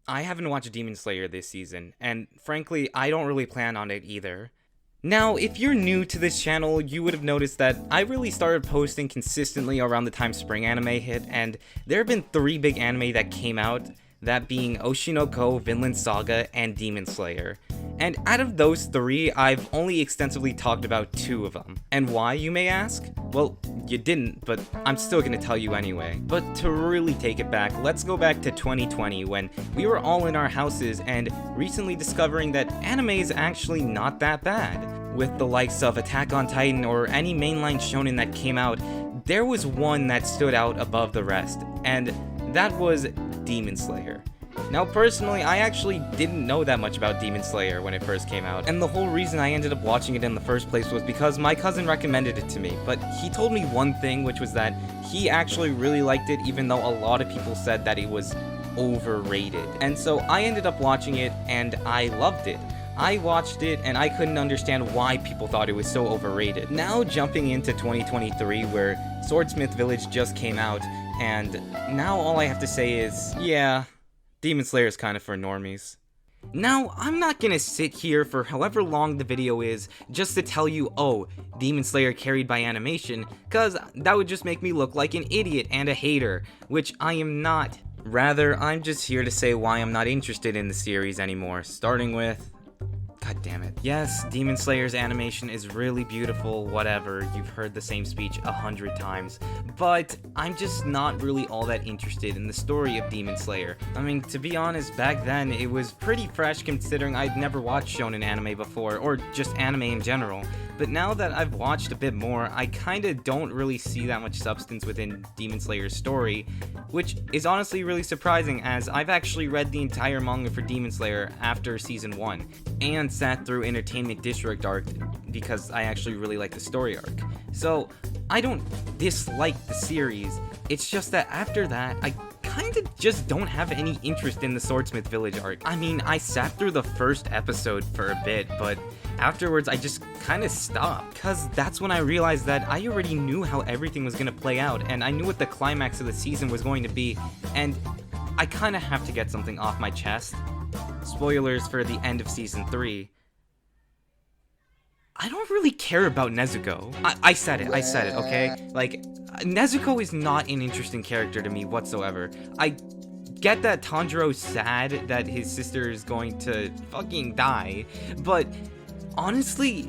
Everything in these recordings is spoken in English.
I haven't watched Demon Slayer this season, and frankly, I don't really plan on it either. Now, if you're new to this channel, you would have noticed that I really started posting consistently around the time spring anime hit, and there have been 3 big anime that came out, that being Oshinoko, Vinland Saga, and Demon Slayer. And out of those 3, I've only extensively talked about 2 of them. And why, you may ask? Well, you didn't, but I'm still gonna tell you anyway. But to really take it back, let's go back to 2020 when we were all in our houses and recently discovering that anime is actually not that bad. With the likes of Attack on Titan or any mainline shonen that came out, there was one that stood out above the rest, and that was Demon Slayer. Now personally, I actually didn't know that much about Demon Slayer when it first came out, and the whole reason I ended up watching it in the first place was because my cousin recommended it to me, but he told me one thing, which was that he actually really liked it even though a lot of people said that it was overrated. And so I ended up watching it and I loved it. I watched it and I couldn't understand why people thought it was so overrated. Now jumping into 2023 where Swordsmith Village just came out, and now all I have to say is, yeah, Demon Slayer is kind of for normies. Now, I'm not gonna sit here for however long the video is just to tell you, oh, Demon Slayer carried by animation, cause that would just make me look like an idiot and a hater, which I am not. Rather, I'm just here to say why I'm not interested in the series anymore, starting with... God damn it. Yes, Demon Slayer's animation is really beautiful, whatever, you've heard the same speech 100 times, but I'm just not really all that interested in the story of Demon Slayer. I mean, to be honest, back then it was pretty fresh considering I'd never watched shonen anime before, or just anime in general. But now that I've watched a bit more, I kinda don't really see that much substance within Demon Slayer's story, which is honestly really surprising as I've actually read the entire manga for Demon Slayer after season 1, and sat through Entertainment District arc because I actually really like the story arc. So, I don't dislike the series, it's just that after that, I kinda just don't have any interest in the Swordsmith Village arc. I mean, I sat through the first episode for a bit, but afterwards I just kinda stopped, cause that's when I realized that I already knew how everything was gonna play out, and I knew what the climax of the season was going to be, and I kinda have to get something off my chest. Spoilers for the end of season 3. I don't really care about Nezuko. I said it, okay? Like, Nezuko is not an interesting character to me whatsoever. I get that Tanjiro's sad that his sister is going to fucking die, but honestly,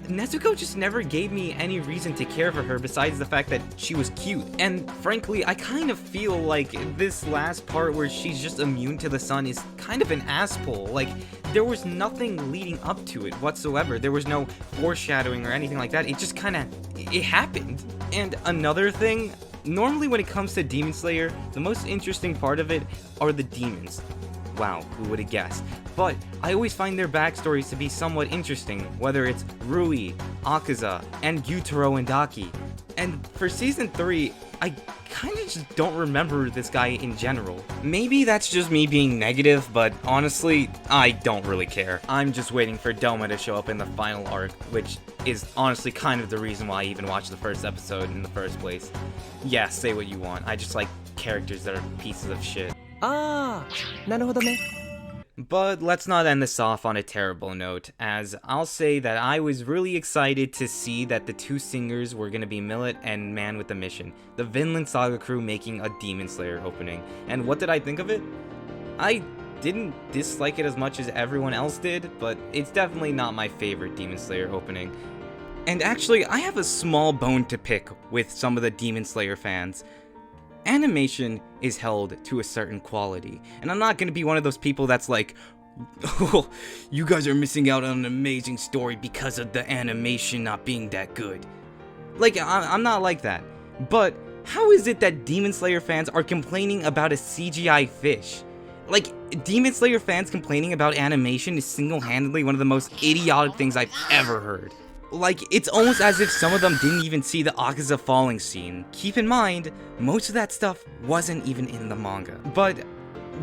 Nezuko just never gave me any reason to care for her besides the fact that she was cute. And frankly, I kind of feel like this last part where she's just immune to the sun is kind of an asshole. Like, there was nothing leading up to it whatsoever. There was no foreshadowing or anything like that. It just it happened. And another thing, normally when it comes to Demon Slayer, the most interesting part of it are the demons. Wow, who would have guessed? But I always find their backstories to be somewhat interesting, whether it's Rui, Akaza, and Gyutaro and Daki. And for season 3, I kinda just don't remember this guy in general. Maybe that's just me being negative, but honestly, I don't really care. I'm just waiting for Doma to show up in the final arc, which is honestly kind of the reason why I even watched the first episode in the first place. Yeah, say what you want, I just like characters that are pieces of shit. Ah, なるほどね. But let's not end this off on a terrible note, as I'll say that I was really excited to see that the 2 singers were gonna be Millet and Man with a Mission, the Vinland Saga crew making a Demon Slayer opening. And what did I think of it? I didn't dislike it as much as everyone else did, but it's definitely not my favorite Demon Slayer opening. And actually, I have a small bone to pick with some of the Demon Slayer fans. Animation is held to a certain quality, and I'm not gonna be one of those people that's like, oh, you guys are missing out on an amazing story because of the animation not being that good. Like, I'm not like that. But how is it that Demon Slayer fans are complaining about a CGI fish? Like, Demon Slayer fans complaining about animation is single-handedly one of the most idiotic things I've ever heard. Like, it's almost as if some of them didn't even see the Akaza falling scene. Keep in mind, most of that stuff wasn't even in the manga. But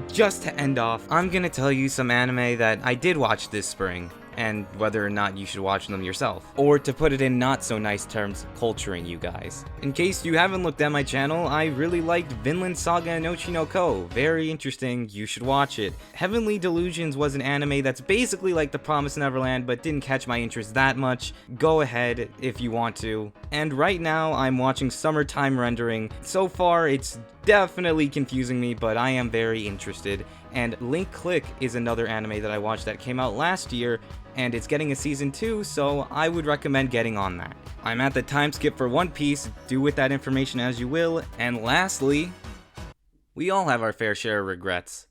just to end off, I'm gonna tell you some anime that I did watch this spring, and whether or not you should watch them yourself. Or to put it in not so nice terms, culturing you guys. In case you haven't looked at my channel, I really liked Vinland Saga Inochi no Ko. Very interesting, you should watch it. Heavenly Delusions was an anime that's basically like The Promised Neverland, but didn't catch my interest that much. Go ahead if you want to. And right now, I'm watching Summertime Rendering. So far, it's definitely confusing me, but I am very interested. And Link Click is another anime that I watched that came out last year, and it's getting a season 2, so I would recommend getting on that. I'm at the time skip for One Piece, do with that information as you will. And lastly, we all have our fair share of regrets.